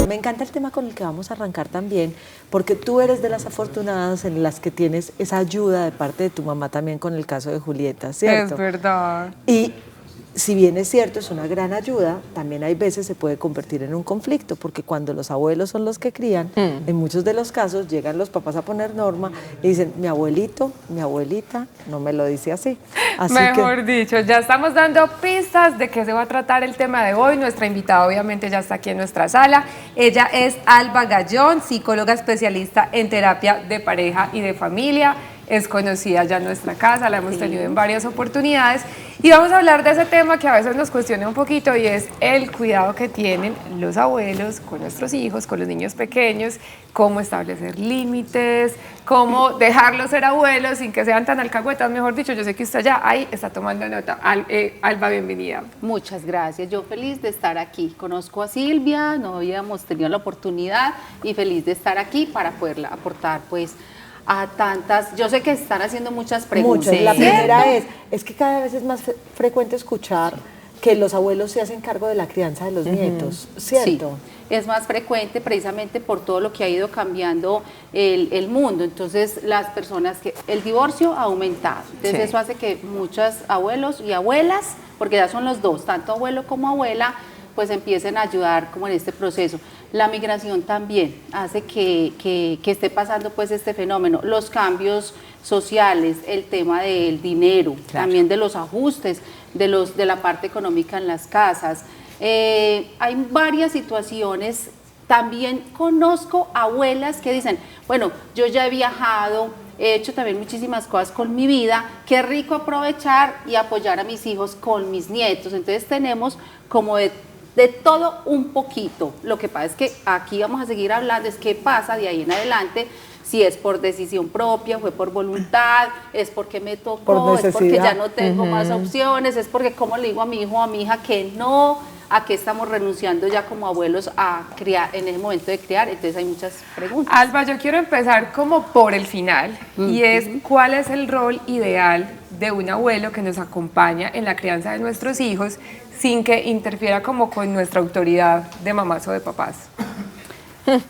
Me encanta el tema con el que vamos a arrancar también, porque tú eres de las afortunadas en las que tienes esa ayuda de parte de tu mamá también con el caso de Julieta, ¿cierto? Es verdad. Y si bien es cierto, es una gran ayuda, también hay veces se puede convertir en un conflicto, porque cuando los abuelos son los que crían, en muchos de los casos llegan los papás a poner norma y dicen, mi abuelito, mi abuelita no me lo dice así. Mejor dicho, ya estamos dando pistas de qué se va a tratar el tema de hoy. Nuestra invitada obviamente ya está aquí en nuestra sala. Ella es Alba Gallón, psicóloga especialista en terapia de pareja y de familia. Es conocida ya en nuestra casa, la hemos tenido en varias oportunidades. Y vamos a hablar de ese tema que a veces nos cuestiona un poquito y es el cuidado que tienen los abuelos con nuestros hijos, con los niños pequeños, cómo establecer límites, cómo dejarlos ser abuelos sin que sean tan alcahuetas, mejor dicho. Yo sé que usted ya ahí está tomando nota. Alba, bienvenida. Muchas gracias, yo feliz de estar aquí. Conozco a Silvia, no habíamos tenido la oportunidad y feliz de estar aquí para poderla aportar pues a tantas, yo sé que están haciendo muchas preguntas. Muchas. La primera es que cada vez es más frecuente escuchar que los abuelos se hacen cargo de la crianza de los nietos, ¿cierto? Sí, es más frecuente precisamente por todo lo que ha ido cambiando el mundo. Entonces, las personas que el divorcio ha aumentado. Entonces, eso hace que muchos abuelos y abuelas, porque ya son los dos, tanto abuelo como abuela, pues empiecen a ayudar como en este proceso. La migración también hace que esté pasando pues este fenómeno, los cambios sociales, el tema del dinero, también de los ajustes, de la parte económica en las casas. Hay varias situaciones, también conozco abuelas que dicen, bueno, yo ya he viajado, he hecho también muchísimas cosas con mi vida, qué rico aprovechar y apoyar a mis hijos con mis nietos. Entonces tenemos como de todo un poquito. Lo que pasa es que aquí vamos a seguir hablando, es qué pasa de ahí en adelante, si es por decisión propia, fue por voluntad, es porque me tocó, es porque ya no tengo más opciones, es porque cómo le digo a mi hijo o a mi hija que no, a qué estamos renunciando ya como abuelos a criar, en el momento de criar. Entonces hay muchas preguntas. Alba, yo quiero empezar como por el final, y es ¿cuál es el rol ideal de un abuelo que nos acompaña en la crianza de nuestros hijos sin que interfiera como con nuestra autoridad de mamás o de papás?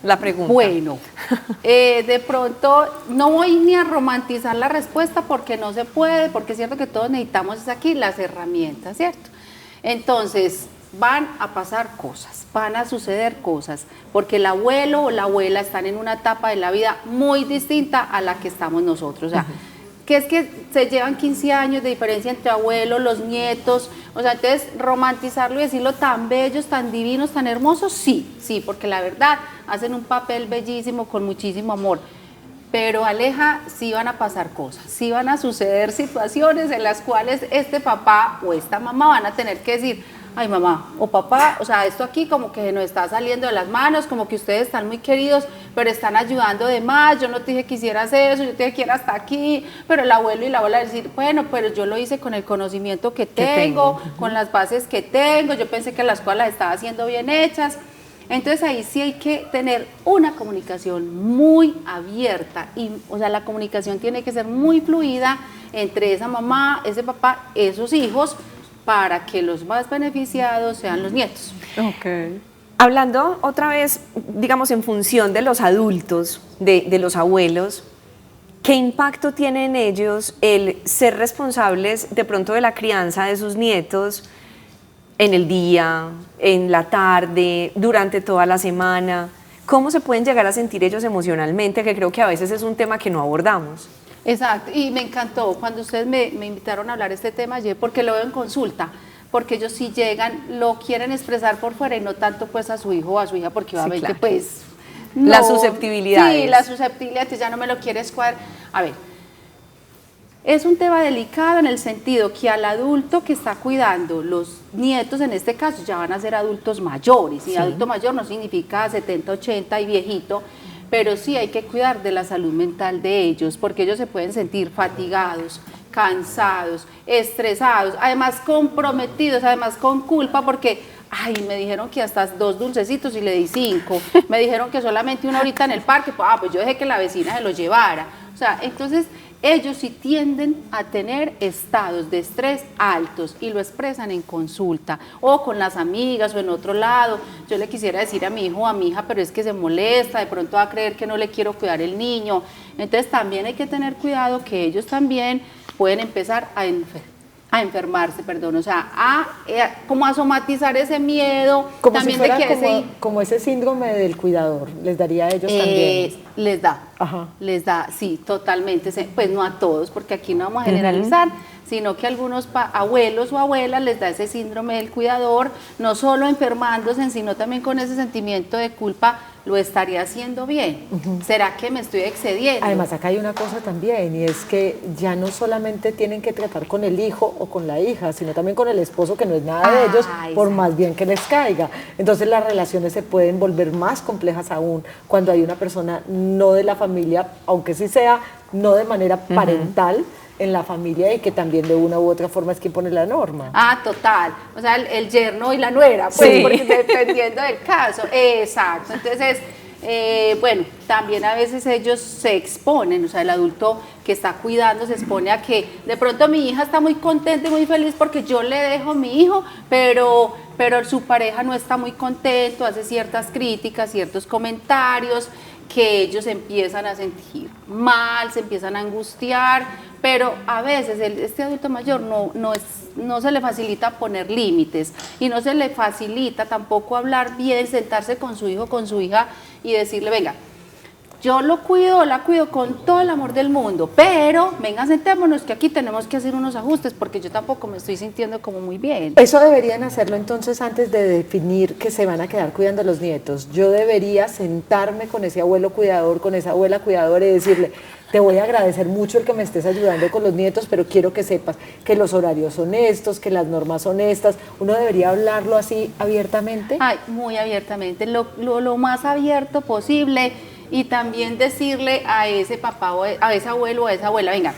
La pregunta. Bueno, de pronto no voy ni a romantizar la respuesta porque no se puede, porque es cierto que todos necesitamos aquí las herramientas, ¿cierto? Entonces, van a pasar cosas, van a suceder cosas, porque el abuelo o la abuela están en una etapa de la vida muy distinta a la que estamos nosotros. O sea, que es que se llevan 15 años de diferencia entre abuelos, los nietos, o sea, entonces romantizarlo y decirlo tan bellos, tan divinos, tan hermosos, sí, porque la verdad hacen un papel bellísimo con muchísimo amor. Pero Aleja, sí van a pasar cosas, sí van a suceder situaciones en las cuales este papá o esta mamá van a tener que decir, ay mamá o papá, o sea, esto aquí como que nos está saliendo de las manos, como que ustedes están muy queridos, pero están ayudando de más, yo no te dije que hicieras eso, yo te dije que era hasta aquí, pero el abuelo y la abuela decir, bueno, pero yo lo hice con el conocimiento que tengo, con las bases que tengo, yo pensé que las cosas las estaba haciendo bien hechas. Entonces ahí sí hay que tener una comunicación muy abierta, y, o sea, la comunicación tiene que ser muy fluida entre esa mamá, ese papá, esos hijos, para que los más beneficiados sean los nietos. Okay. Hablando otra vez, digamos, en función de los adultos, de los abuelos, ¿qué impacto tiene en ellos el ser responsables de pronto de la crianza de sus nietos en el día, en la tarde, durante toda la semana? ¿Cómo se pueden llegar a sentir ellos emocionalmente? Que creo que a veces es un tema que no abordamos. Exacto, y me encantó cuando ustedes me invitaron a hablar de este tema ayer, porque lo veo en consulta, porque ellos sí llegan, lo quieren expresar por fuera y no tanto pues a su hijo o a su hija, porque obviamente claro. pues... No, las susceptibilidades. Sí, las susceptibilidades, ya no me lo quieres cuadrar. A ver, es un tema delicado en el sentido que al adulto que está cuidando, los nietos en este caso ya van a ser adultos mayores, y adulto mayor no significa 70, 80 y viejito, pero sí hay que cuidar de la salud mental de ellos, porque ellos se pueden sentir fatigados, cansados, estresados, además comprometidos, además con culpa, porque, ay, me dijeron que hasta 2 dulcecitos y le di 5, me dijeron que solamente una horita en el parque, pues yo dejé que la vecina se lo llevara. O sea, entonces ellos sí tienden a tener estados de estrés altos y lo expresan en consulta o con las amigas o en otro lado. Yo le quisiera decir a mi hijo o a mi hija, pero es que se molesta, de pronto va a creer que no le quiero cuidar el niño. Entonces también hay que tener cuidado que ellos también pueden empezar a enfermarse, perdón, o sea, como a somatizar ese miedo. Como también si fuera de que como ese síndrome del cuidador, les daría a ellos también. Les da, Ajá. les da, sí, totalmente, pues no a todos, porque aquí no vamos a generalizar, sino que a algunos abuelos o abuelas les da ese síndrome del cuidador, no solo enfermándose, sino también con ese sentimiento de culpa, lo estaría haciendo bien, ¿será que me estoy excediendo? Además, acá hay una cosa también, y es que ya no solamente tienen que tratar con el hijo o con la hija, sino también con el esposo, que no es nada de ellos, por más bien que les caiga. Entonces las relaciones se pueden volver más complejas aún cuando hay una persona no de la familia, aunque sí sea no de manera parental, en la familia, y que también de una u otra forma es quien pone la norma. Total, o sea, el yerno y la nuera, pues, Sí. porque dependiendo del caso, exacto. Entonces, bueno, también a veces ellos se exponen, o sea, el adulto que está cuidando se expone a que de pronto mi hija está muy contenta y muy feliz porque yo le dejo a mi hijo, pero su pareja no está muy contento, hace ciertas críticas, ciertos comentarios, que ellos empiezan a sentir mal, se empiezan a angustiar, pero a veces este adulto mayor no se le facilita poner límites y no se le facilita tampoco hablar bien, sentarse con su hijo, con su hija y decirle, venga, yo lo cuido, la cuido con todo el amor del mundo, pero venga, sentémonos que aquí tenemos que hacer unos ajustes porque yo tampoco me estoy sintiendo como muy bien. Eso deberían hacerlo entonces antes de definir que se van a quedar cuidando a los nietos. Yo debería sentarme con ese abuelo cuidador, con esa abuela cuidadora y decirle, te voy a agradecer mucho el que me estés ayudando con los nietos, pero quiero que sepas que los horarios son estos, que las normas son estas. Uno debería hablarlo así abiertamente. Ay, muy abiertamente, lo más abierto posible. Y también decirle a ese papá o a ese abuelo o a esa abuela, venga,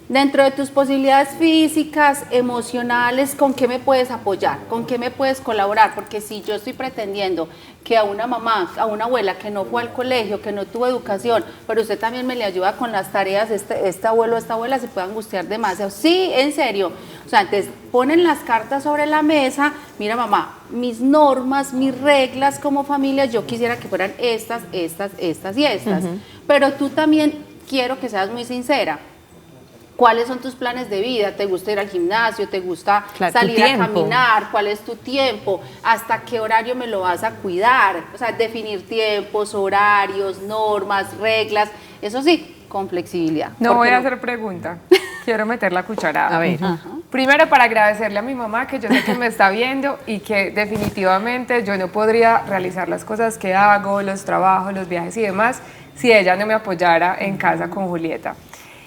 dentro de tus posibilidades físicas, emocionales, ¿con qué me puedes apoyar? ¿Con qué me puedes colaborar? Porque si yo estoy pretendiendo que a una mamá, a una abuela que no fue al colegio, que no tuvo educación, pero usted también me le ayuda con las tareas, este abuelo o esta abuela se puede angustiar demasiado. Sí, en serio. O sea, antes ponen las cartas sobre la mesa, mira mamá, mis normas, mis reglas como familia, yo quisiera que fueran estas y estas. Pero tú también quiero que seas muy sincera. ¿Cuáles son tus planes de vida? ¿Te gusta ir al gimnasio? ¿Te gusta salir a caminar? ¿Cuál es tu tiempo? ¿Hasta qué horario me lo vas a cuidar? O sea, definir tiempos, horarios, normas, reglas. Eso sí, con flexibilidad. No voy a hacer pregunta. Quiero meter la cucharada. A ver. Primero, para agradecerle a mi mamá, que yo sé que me está viendo y que definitivamente yo no podría realizar las cosas que hago, los trabajos, los viajes y demás, si ella no me apoyara en casa con Julieta.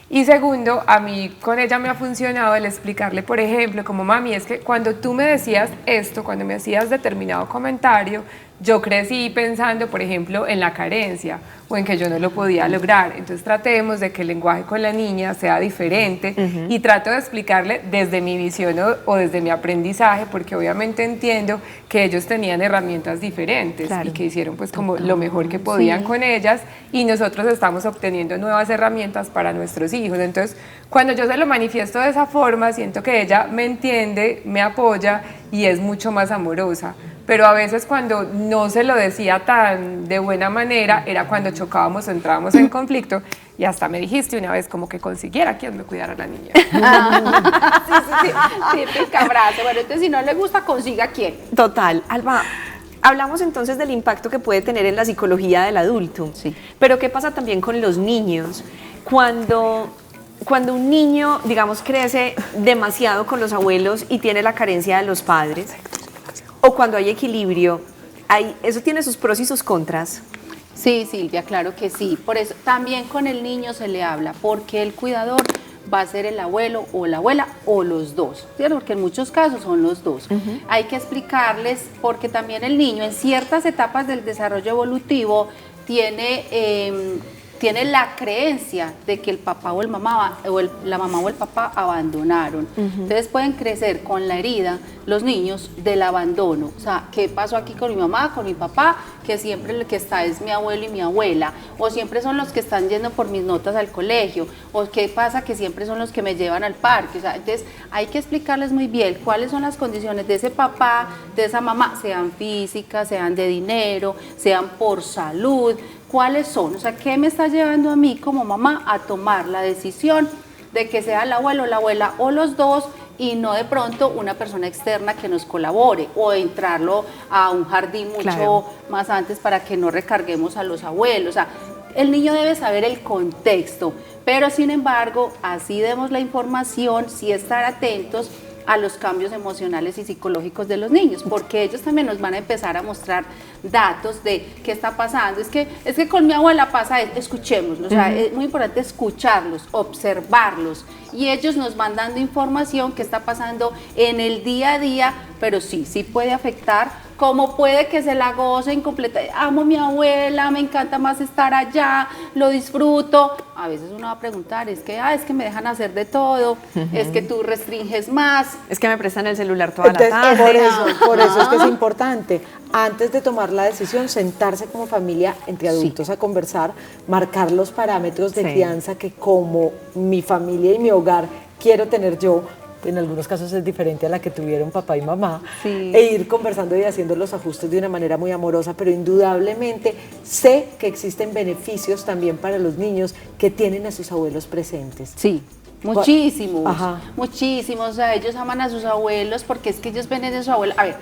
Y segundo, a mí con ella me ha funcionado el explicarle, por ejemplo, como mami, es que cuando tú me decías esto, cuando me hacías determinado comentario, yo crecí pensando, por ejemplo, en la carencia o en que yo no lo podía lograr. Entonces tratemos de que el lenguaje con la niña sea diferente y trato de explicarle desde mi visión o desde mi aprendizaje, porque obviamente entiendo que ellos tenían herramientas diferentes y que hicieron pues como lo mejor que podían con ellas, y nosotros estamos obteniendo nuevas herramientas para nuestros hijos. Entonces, cuando yo se lo manifiesto de esa forma, siento que ella me entiende, me apoya y es mucho más amorosa. Pero a veces cuando no se lo decía tan de buena manera, era cuando chocábamos o entrábamos en conflicto, y hasta me dijiste una vez como que consiguiera quien me cuidara a la niña. Típica frase. Bueno, entonces si no le gusta, consiga quién. Total. Alba, hablamos entonces del impacto que puede tener en la psicología del adulto. Sí. Pero ¿qué pasa también con los niños? Cuando un niño, digamos, crece demasiado con los abuelos y tiene la carencia de los padres, o cuando hay equilibrio, eso tiene sus pros y sus contras. Sí, Silvia, claro que sí. Por eso también con el niño se le habla, porque el cuidador va a ser el abuelo o la abuela o los dos, ¿cierto? Porque en muchos casos son los dos. Hay que explicarles, porque también el niño en ciertas etapas del desarrollo evolutivo tiene tiene la creencia de que el papá o el mamá la mamá o el papá abandonaron. Entonces pueden crecer con la herida los niños del abandono. O sea, ¿qué pasó aquí con mi mamá, con mi papá? Que siempre el que está es mi abuelo y mi abuela, o siempre son los que están yendo por mis notas al colegio, o qué pasa que siempre son los que me llevan al parque. O sea, entonces hay que explicarles muy bien cuáles son las condiciones de ese papá, de esa mamá, sean físicas, sean de dinero, sean por salud, cuáles son, o sea, qué me está llevando a mí como mamá a tomar la decisión de que sea el abuelo, la abuela o los dos, y no de pronto una persona externa que nos colabore, o entrarlo a un jardín mucho más antes para que no recarguemos a los abuelos. O sea, el niño debe saber el contexto, pero sin embargo, así demos la información, sí estar atentos a los cambios emocionales y psicológicos de los niños, porque ellos también nos van a empezar a mostrar datos de qué está pasando. Es que con mi abuela pasa esto, escuchémoslos, o sea, es muy importante escucharlos, observarlos, y ellos nos van dando información que está pasando en el día a día, pero sí puede afectar. Como puede que se la gocen completa, amo a mi abuela, me encanta más estar allá, lo disfruto. A veces uno va a preguntar, es que me dejan hacer de todo, es que tú restringes más. Es que me prestan el celular toda Entonces, la tarde. por eso es que es importante, antes de tomar la decisión, sentarse como familia entre adultos a conversar, marcar los parámetros de crianza que como mi familia y mi hogar quiero tener yo. En algunos casos es diferente a la que tuvieron papá y mamá, e ir conversando y haciendo los ajustes de una manera muy amorosa, pero indudablemente sé que existen beneficios también para los niños que tienen a sus abuelos presentes. Sí, muchísimos, muchísimos. O sea, ellos aman a sus abuelos porque es que ellos ven en su abuelo. A ver,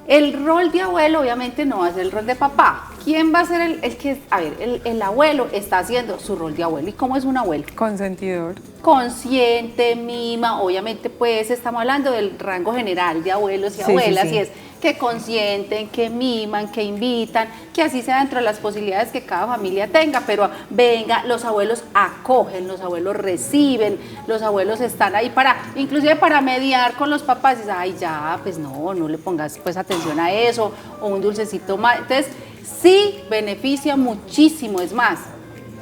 el rol de abuelo obviamente no va a ser el rol de papá. ¿Quién va a ser el que, a ver, el abuelo está haciendo su rol de abuelo? ¿Y cómo es un abuelo? Consentidor. Consciente, mima, obviamente pues estamos hablando del rango general de abuelos y abuelas, y es que consienten, que miman, que invitan, que así sea dentro de las posibilidades que cada familia tenga, pero venga, los abuelos acogen, los abuelos reciben, los abuelos están ahí inclusive para mediar con los papás, y ay ya, pues no le pongas pues atención a eso, o un dulcecito más. Entonces sí beneficia muchísimo, es más,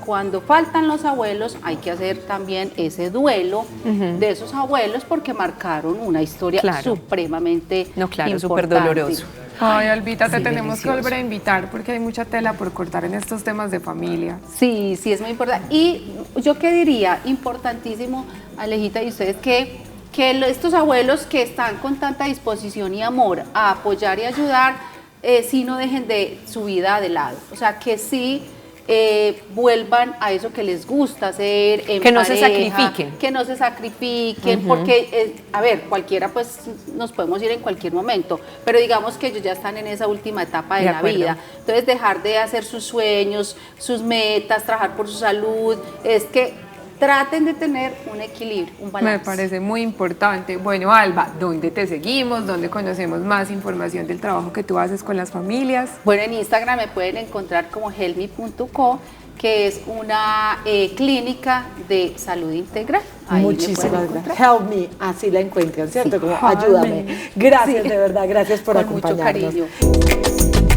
cuando faltan los abuelos hay que hacer también ese duelo de esos abuelos porque marcaron una historia supremamente importante. súper doloroso. Ay, Albita, te tenemos que volver a invitar porque hay mucha tela por cortar en estos temas de familia. Sí, es muy importante. Y yo qué diría, importantísimo, Alejita, y ustedes que estos abuelos que están con tanta disposición y amor a apoyar y ayudar, sí no dejen de su vida de lado. O sea, que sí vuelvan a eso que les gusta hacer en que no pareja, se sacrifiquen, porque a ver, cualquiera pues nos podemos ir en cualquier momento, pero digamos que ellos ya están en esa última etapa de la vida, entonces dejar de hacer sus sueños, sus metas, trabajar por su salud, es que traten de tener un equilibrio, un balance. Me parece muy importante. Bueno, Alba, ¿dónde te seguimos? ¿Dónde conocemos más información del trabajo que tú haces con las familias? Bueno, en Instagram me pueden encontrar como helpme.co, que es una clínica de salud integral. Ahí muchísimas gracias. Help me, así la encuentran, ¿cierto? Como ayúdame. Gracias, de verdad, gracias por acompañarnos. Mucho cariño.